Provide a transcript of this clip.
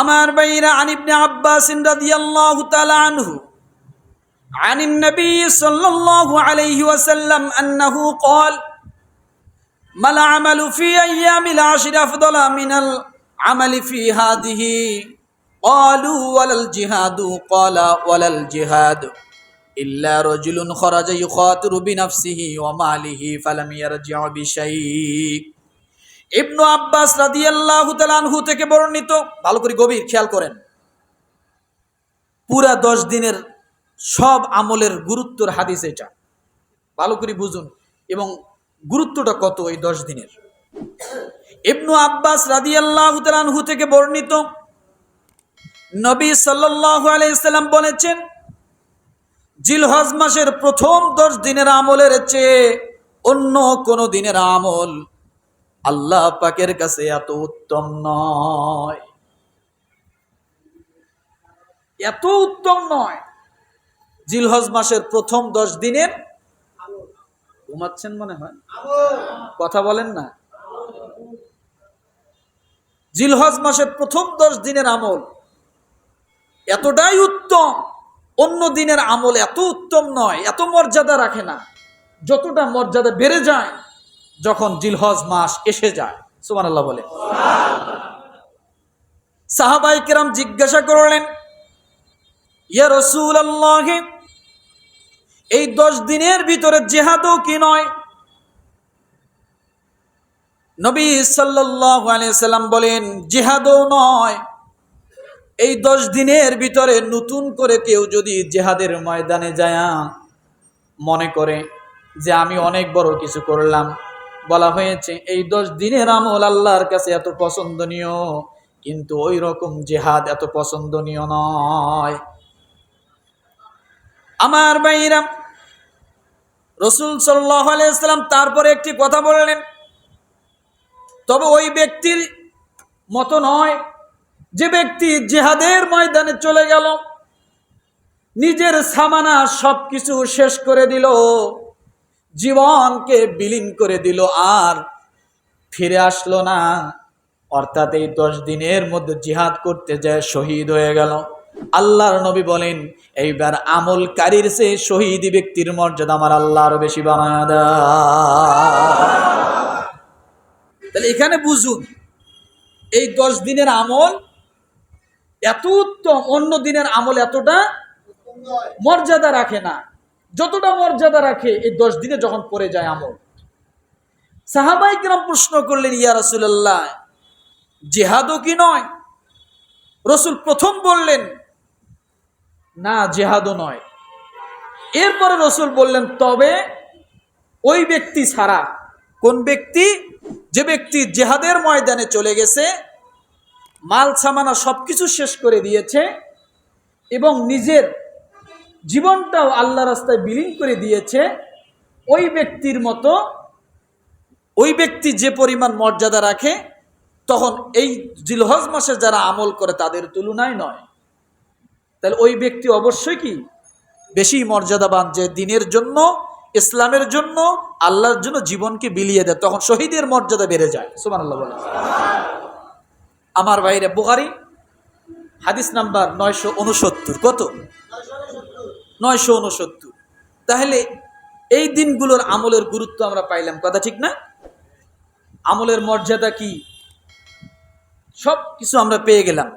আমার ভাইরা, আন ইবনে আব্বাস রাদিয়াল্লাহু তাআলা আনহু عن النبي صلى الله عليه وسلم أنه قال ما العمل في أيام العشر أفضل من العمل في هذه قالوا ولا الجهاد قال ولا الجهاد إلا رجل خرج يخاطر بنفسه وماله فلم يرجع بشيء। ইবনু আব্বাস রাদিয়াল্লাহু তাআলা আনহু থেকে বর্ণিত। ভালো করে গভীর খেয়াল করেন, পুরা 10 দিনের সব আমলের গুরুত্বর হাদিস এটা, ভালো করে বুঝুন এবং গুরুত্বটা কত এই 10 দিনের। ইবনু আব্বাস রাদিয়াল্লাহু তাআলা আনহু থেকে বর্ণিত, নবী সাল্লাল্লাহু আলাইহি সাল্লাম বলেছেন, জিলহজ মাসের প্রথম 10 দিনের আমলের চেয়ে অন্য কোন দিনের আমল আল্লাহ পাকের কাছে এত উত্তম নয়, এত উত্তম নয়। জিলহজ মাসের প্রথম 10 দিনের ঘুমাচ্ছেন মনে হয়, কথা বলেন না। জিলহজ মাসের প্রথম 10 দিনের আমল এতটাই উত্তম, অন্য দিনের আমল এত উত্তম নয়, এত মর্যাদা রাখে না, যতটা মর্যাদা বেড়ে যায় যখন জিলহজ মাস এসে যায়। সুবহানাল্লাহ বলে। সাহাবায়ে কেরাম জিজ্ঞাসা করলেন, ইয়া রাসূলুল্লাহ, এই 10 দিনের ভিতরে জিহাদও কি নয়? নবী সাল্লাল্লাহু আলাইহি সাল্লাম বলেন, জিহাদও নয়। এই 10 দিনের ভিতরে নতুন করে কেউ যদি জিহাদের ময়দানে যায় মনে করে যে আমি অনেক বড় কিছু করলাম, বলা হয়েছে এই 10 দিনের আমল আল্লাহর কাছে এত পছন্দনীয়, কিন্তু ওই রকম জিহাদ এত পছন্দনীয় নয়। আমার ভাইরা, রাসূল সাল্লাল্লাহু আলাইহি ওয়াসাল্লাম তারপরে একটি কথা বললেন, তবে ওই ব্যক্তির মতো নয় যে ব্যক্তি জিহাদের ময়দানে চলে গেল, নিজের সামানা সবকিছু শেষ করে দিল, জীবনকে বিলীন করে দিল, আর ফিরে আসলো না, অর্থাৎ এই 10 দিনের মধ্যে জিহাদ করতে যায় শহীদ হয়ে গেল। আল্লাহর নবী বলেন, এইবার আমলকারীর চেয়ে শহীদ ব্যক্তির মর্যাদা আমার আল্লাহ আরো বেশি বানায় দেয়। তাহলে এখানে বুঝুন, এই 10 দিনের আমল এত উত্তম, অন্য দিনের আমল এতটা মর্যাদা রাখে না, যতটা মর্যাদা রাখে এই 10 দিনে যখন পড়ে যায় আমল। সাহাবায়ে কেরাম প্রশ্ন করলেন, ইয়া রাসূলুল্লাহ, জিহাদও কি নয়? রাসূল প্রথম বললেন, না জিহাদও নয়। এরপরে রাসূল বললেন, তবে ওই ব্যক্তি ছাড়া। কোন ব্যক্তি? যে ব্যক্তি জিহাদের ময়দানে চলে গেছে, মাল সামানা সবকিছু শেষ করে দিয়েছে এবং নিজের জীবনটাও আল্লাহ রাস্তায় বিলীন করে দিয়েছে, ওই ব্যক্তির মতো, ওই ব্যক্তি যে পরিমাণ মর্যাদা রাখে, তখন এই জিলহজ মাসে যারা আমল করে তাদের তুলনায় নয়। তাহলে ওই ব্যক্তি অবশ্যই কি বেশি মর্যাদাবান, যে দিনের জন্য, ইসলামের জন্য, আল্লাহর জন্য জীবনকে বিলিয়ে দেয়, তখন শহীদের মর্যাদা বেড়ে যায়। সুবহানাল্লাহ বলেন। আমার ভাইরা, বুখারী হাদিস নাম্বার 969। কত? 969। তাহলে এই দিনগুলোর আমলের গুরুত্ব আমরা পাইলাম, কথা ঠিক না? আমলের মর্যাদা কি, সব কিছু আমরা পেয়ে গেলাম।